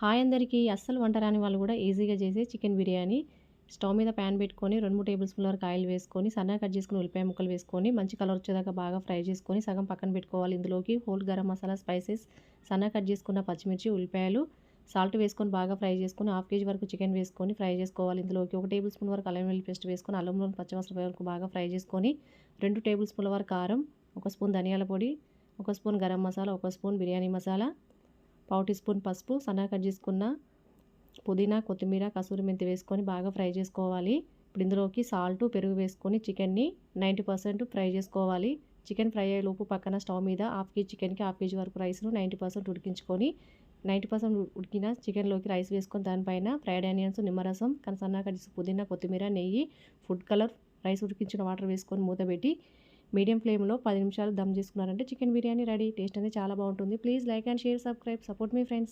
Hi అందరికీ! అస్సలు వంట రాని వాళ్ళు కూడా ఈజీగా చేసే చికెన్ బిర్యానీ. స్టవ్ మీద ప్యాన్ పెట్టుకొని 2, 3 టేబుల్ స్పూన్ల వరకు ఆయిల్ వేసుకొని, సన్నగా కట్ చేసుకున్న ఉల్లిపాయ ముక్కలు వేసుకొని, మంచి కలర్ వచ్చేదాకా బాగా ఫ్రై చేసుకొని, సగం పక్కన పెట్టుకోవాలి. ఇందులోకి హోల్ గరం మసాలా, స్పైసెస్, సన్నగా కట్ చేసుకున్న పచ్చిమిర్చి, ఉల్లిపాయలు, సాల్ట్ వేసుకొని బాగా ఫ్రై చేసుకొని, హాఫ్ కేజీ వరకు చికెన్ వేసుకొని ఫ్రై చేసుకోవాలి. ఇందులోకి 1 టేబుల్ స్పూన్ వరకు అల్లం వెల్లుల్లి పేస్ట్ వేసుకొని, అల్లంలోని పచ్చివాసన పోయే వరకు బాగా ఫ్రై చేసుకొని, 2 టేబుల్ స్పూన్ల వరకు కారం, 1 స్పూన్ ధనియాల పొడి, 1 స్పూన్ గరం మసాలా, 1 స్పూన్ బిర్యానీ మసాలా, పావు టీ స్పూన్ పసుపు, సన్నగా కట్ చేసుకున్న పుదీనా, కొత్తిమీర, కసూరి మెంతి వేసుకొని బాగా ఫ్రై చేసుకోవాలి. ఇప్పుడు ఇందులోకి సాల్ట్, పెరుగు వేసుకొని చికెన్ని 90% ఫ్రై చేసుకోవాలి. చికెన్ ఫ్రై అయ్యేలోపు పక్కన స్టవ్ మీద హాఫ్ కేజీ చికెన్కి హాఫ్ కేజీ వరకు రైస్ను 90% ఉడికించుకొని 90% ఉడికిన చికెన్లోకి రైస్ వేసుకొని దానిపైన ఫ్రైడ్ ఆనియన్స్, నిమ్మరసం, సన్నగా కట్ చేసిన పుదీనా, కొత్తిమీర, నెయ్యి, ఫుడ్ కలర్, రైస్ ఉడికించిన వాటర్ వేసుకొని మూత పెట్టి మీడియం ఫ్లేమ్లో 10 నిమిషాలు దమ్ చేసుకున్నారంటే చికెన్ బిర్యానీ రెడీ. టేస్ట్ అనేది చాలా బాగుంటుంది. Please like and share, subscribe, support me friends.